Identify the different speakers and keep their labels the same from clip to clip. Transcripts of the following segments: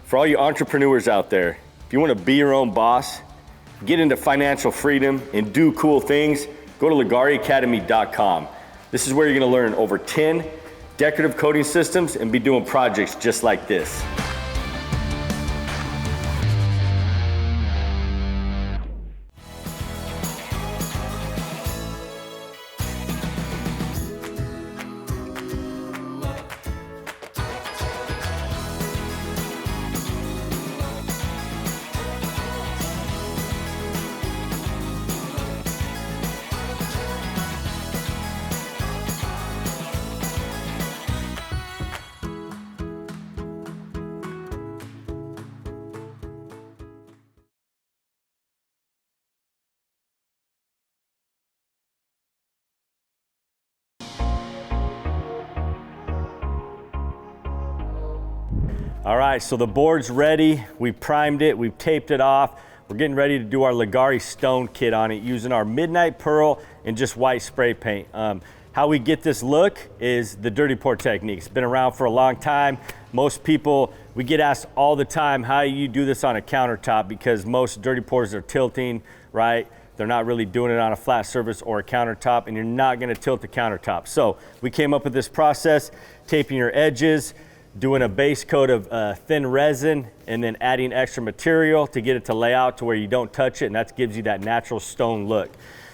Speaker 1: For all you entrepreneurs out there, if you want to be your own boss, get into financial freedom and do cool things, go to LeggariAcademy.com. This is where you're going to learn over 10 decorative coating systems and be doing projects just like this. All right, so the board's ready. We primed it, we've taped it off. We're getting ready to do our Leggari stone kit on it using our Midnight Pearl and just white spray paint. How we get this look is the dirty pour technique. It's been around for a long time. Most people, we get asked all the time, how you do this on a countertop, because most dirty pours are tilting, right? They're not really doing it on a flat surface or a countertop, and you're not gonna tilt the countertop. So we came up with this process, taping your edges, doing a base coat of thin resin, and then adding extra material to get it to lay out to where you don't touch it, and that gives you that natural stone look.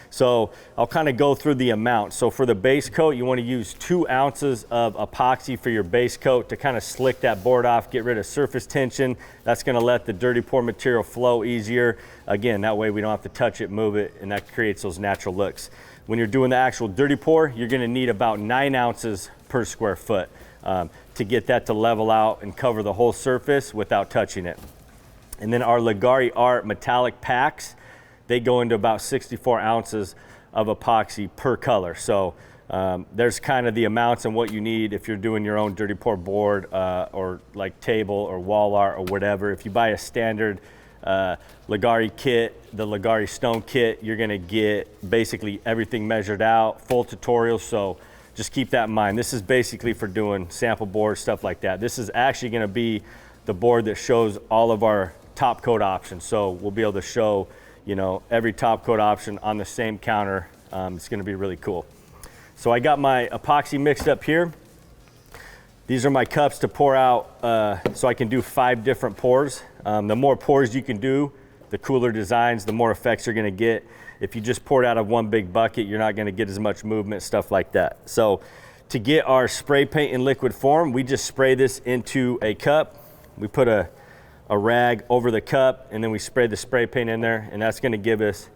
Speaker 1: So I'll kind of go through the amount. So for the base coat, you want to use 2 ounces of epoxy for your base coat to kind of slick that board off, get rid of surface tension. That's going to let the dirty pour material flow easier. Again, that way we don't have to touch it, move it, and that creates those natural looks. When you're doing the actual dirty pour, you're going to need about 9 ounces per square foot. To get that to level out and cover the whole surface without touching it. And then our Leggari Art metallic packs, they go into about 64 ounces of epoxy per color. So there's kind of the amounts and what you need if you're doing your own dirty pour board or like table or wall art or whatever. If you buy a standard Leggari kit, the Leggari stone kit, you're gonna get basically everything measured out, full tutorials. So just keep that in mind. This is basically for doing sample boards, stuff like that. This is actually gonna be the board that shows all of our top coat options. So we'll be able to show, you know, every top coat option on the same counter. It's gonna be really cool. So I got my epoxy mixed up here. These are my cups to pour out, so I can do 5 different pours. The more pours you can do, the cooler designs, the more effects you're gonna get. If you just pour it out of one big bucket, you're not gonna get as much movement, stuff like that. So to get our spray paint in liquid form, we just spray this into a cup. We put a rag over the cup, and then we spray the spray paint in there, and that's gonna give us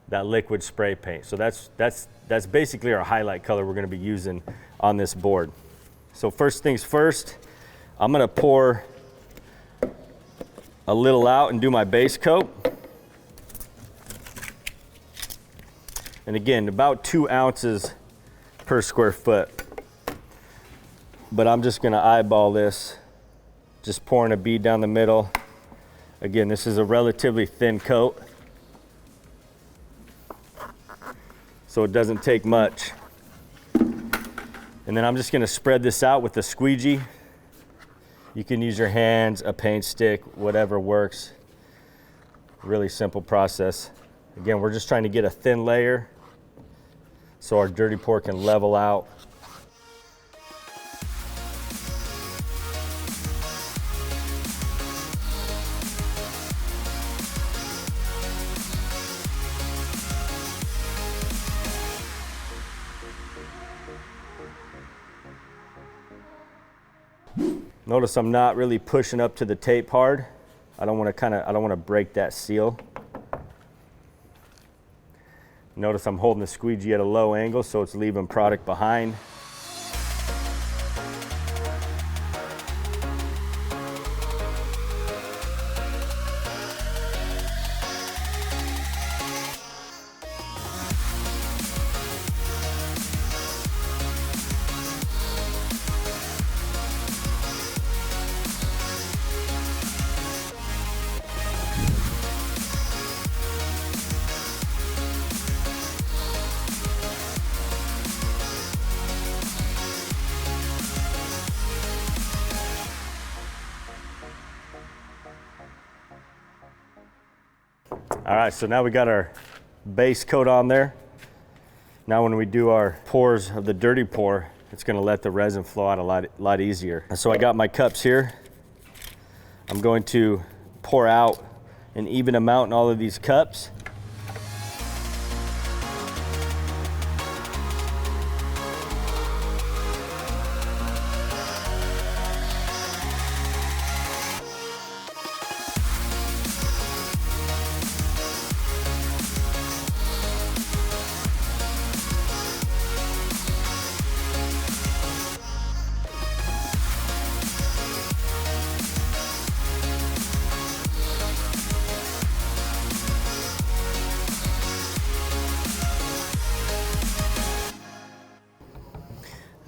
Speaker 1: that liquid spray paint. So that's basically our highlight color we're gonna be using on this board. So first things first, I'm gonna pour a little out and do my base coat. And again, about 2 ounces per square foot. But I'm just gonna eyeball this, just pouring a bead down the middle. Again, this is a relatively thin coat, so it doesn't take much. And then I'm just gonna spread this out with a squeegee. You can use your hands, a paint stick, whatever works. Really simple process. Again, we're just trying to get a thin layer so our dirty pour can level out. Notice I'm not really pushing up to the tape hard. I don't want to break that seal. Notice I'm holding the squeegee at a low angle, so it's leaving product behind. All right, so now we got our base coat on there. Now when we do our pours of the dirty pour, it's gonna let the resin flow out a lot easier. So I got my cups here. I'm going to pour out an even amount in all of these cups.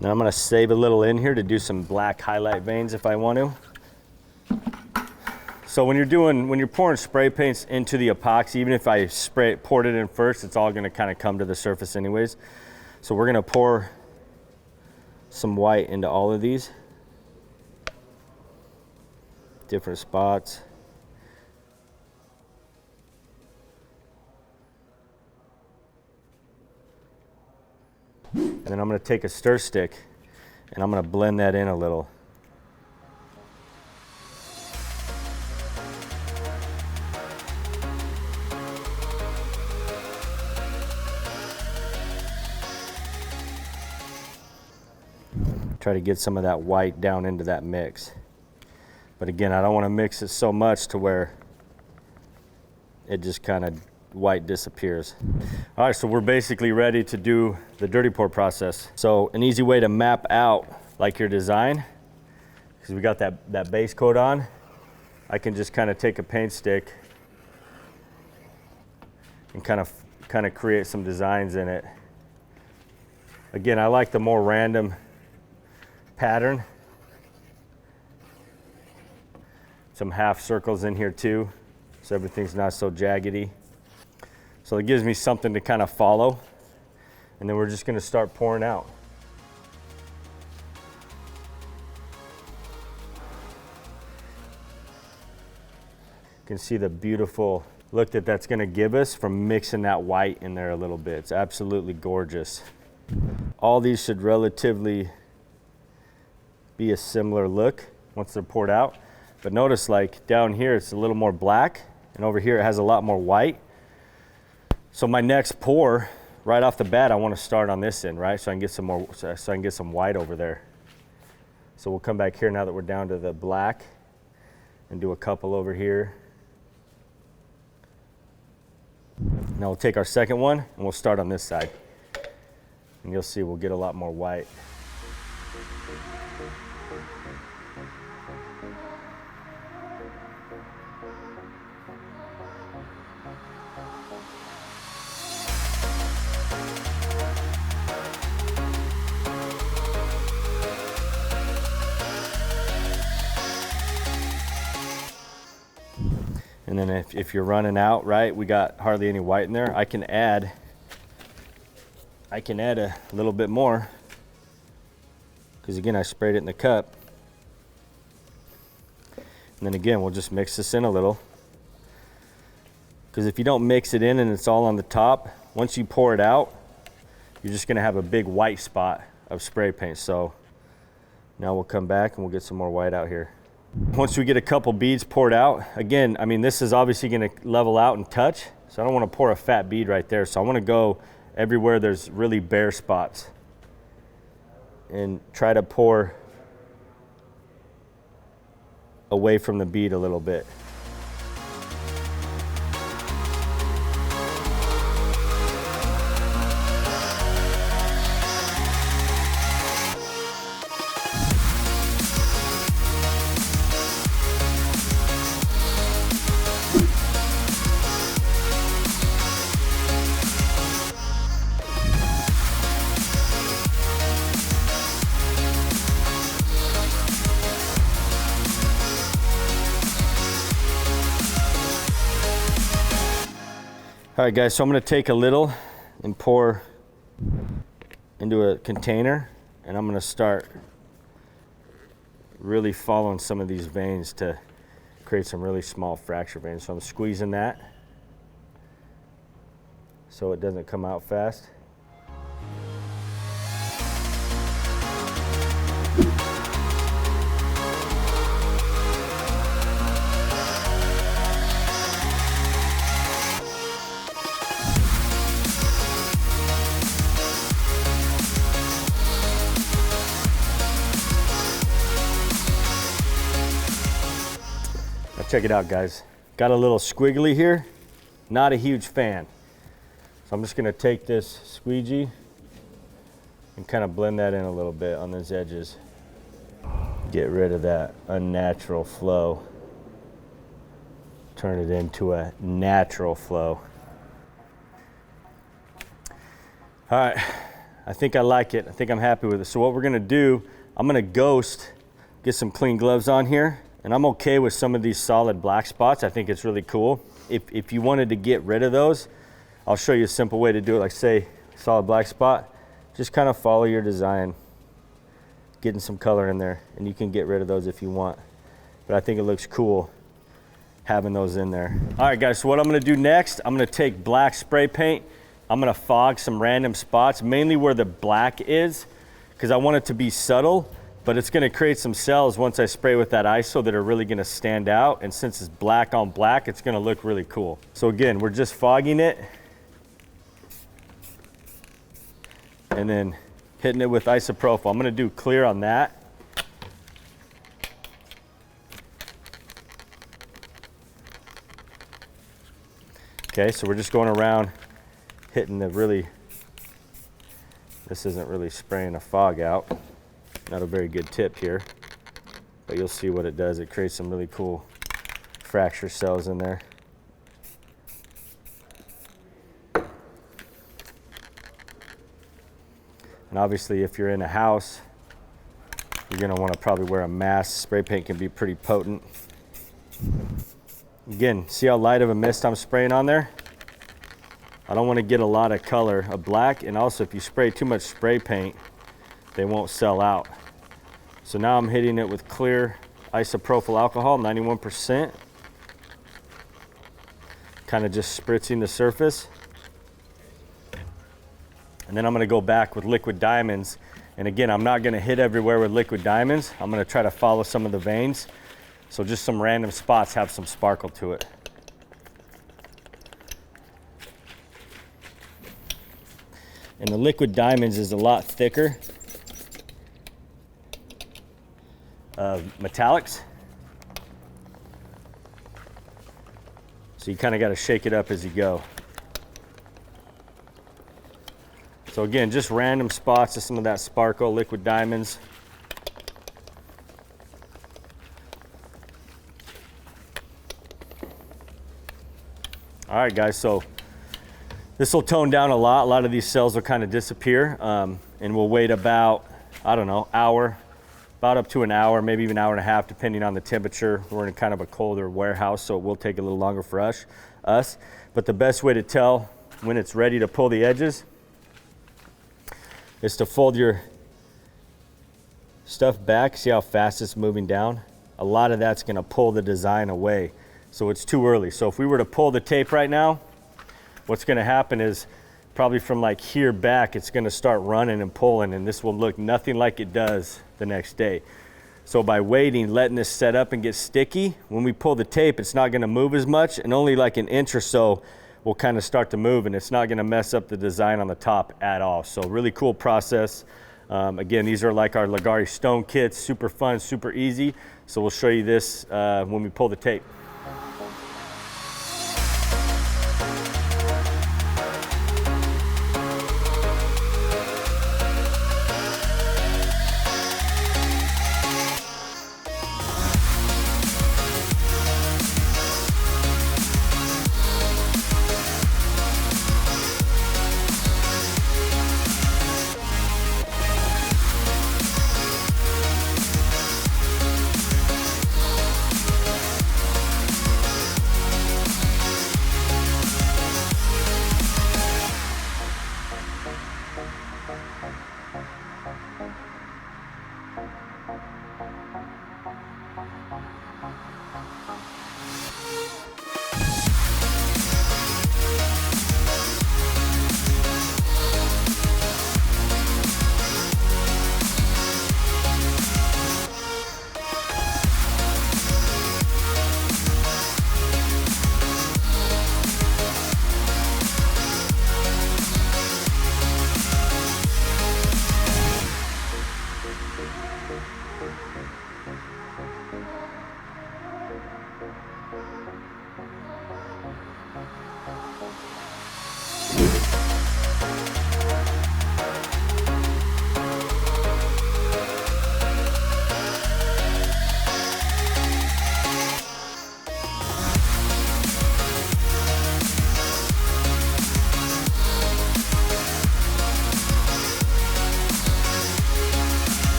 Speaker 1: Now I'm gonna save a little in here to do some black highlight veins if I want to. So when you're pouring spray paints into the epoxy, even if I poured it in first, it's all gonna kind of come to the surface anyways. So we're gonna pour some white into all of these different spots. And then I'm going to take a stir stick and I'm going to blend that in a little. Try to get some of that white down into that mix. But again, I don't want to mix it so much to where it just kind of white disappears. All right, so we're basically ready to do the dirty pour process. So an easy way to map out like your design, because we got that base coat on, I can just kind of take a paint stick and kind of create some designs in it. Again, I like the more random pattern. Some half circles in here too, so everything's not so jaggedy. So it gives me something to kind of follow, and then we're just going to start pouring out. You can see the beautiful look that's going to give us from mixing that white in there a little bit. It's absolutely gorgeous. All these should relatively be a similar look once they're poured out, but notice like down here it's a little more black, and over here it has a lot more white. So my next pour, right off the bat, I want to start on this end, right? So I can get some more, so I can get some white over there. So we'll come back here now that we're down to the black and do a couple over here. Now we'll take our second one and we'll start on this side. And you'll see we'll get a lot more white. And then if you're running out, right, we got hardly any white in there, I can add a little bit more, because again I sprayed it in the cup. And then again we'll just mix this in a little, because if you don't mix it in and it's all on the top, once you pour it out, you're just going to have a big white spot of spray paint. So now we'll come back and we'll get some more white out here. Once we get a couple beads poured out, again, I mean, this is obviously going to level out and touch, so I don't want to pour a fat bead right there. So I want to go everywhere there's really bare spots and try to pour away from the bead a little bit. All right guys, so I'm gonna take a little and pour into a container, and I'm gonna start really following some of these veins to create some really small fracture veins. So I'm squeezing that. so it doesn't come out fast. Check it out, guys. Got a little squiggly here. Not a huge fan. So I'm just gonna take this squeegee and kind of blend that in a little bit on those edges. Get rid of that unnatural flow. Turn it into a natural flow. All right, I think I like it. I think I'm happy with it. So what we're gonna do, I'm gonna ghost, get some clean gloves on here. And I'm okay with some of these solid black spots. I think it's really cool. If you wanted to get rid of those, I'll show you a simple way to do it. Like say, solid black spot, just kind of follow your design, getting some color in there, and you can get rid of those if you want. But I think it looks cool having those in there. All right, guys, so what I'm gonna do next, I'm gonna take black spray paint. I'm gonna fog some random spots, mainly where the black is, because I want it to be subtle. But it's gonna create some cells once I spray with that ISO that are really gonna stand out. And since it's black on black, it's gonna look really cool. So again, we're just fogging it and then hitting it with isopropyl. I'm gonna do clear on that. Okay, so we're just going around hitting the really, this isn't really spraying a fog out. Not a very good tip here, but you'll see what it does. It creates some really cool fracture cells in there. And obviously if you're in a house, you're gonna wanna probably wear a mask. Spray paint can be pretty potent. Again, see how light of a mist I'm spraying on there? I don't wanna get a lot of color of black, and also if you spray too much spray paint, they won't sell out. So now I'm hitting it with clear isopropyl alcohol, 91%. Kind of just spritzing the surface. And then I'm gonna go back with liquid diamonds. And again, I'm not gonna hit everywhere with liquid diamonds. I'm gonna try to follow some of the veins. So just some random spots have some sparkle to it. And the liquid diamonds is a lot thicker metallics. So you kind of got to shake it up as you go. So again, just random spots of some of that sparkle, liquid diamonds. All right, guys, so this will tone down a lot. A lot of these cells will kind of disappear, and we'll wait about, I don't know, about up to an hour, maybe even an hour and a half, depending on the temperature. We're in kind of a colder warehouse, so it will take a little longer for us. But the best way to tell when it's ready to pull the edges is to fold your stuff back. See how fast it's moving down? A lot of that's gonna pull the design away. So it's too early. So if we were to pull the tape right now, what's gonna happen is probably from like here back, it's gonna start running and pulling, and this will look nothing like it does the next day. So by waiting, letting this set up and get sticky, when we pull the tape, it's not gonna move as much, and only like an inch or so will kind of start to move, and it's not gonna mess up the design on the top at all. So really cool process. Again, these are like our Leggari stone kits, super fun, super easy. So we'll show you this when we pull the tape.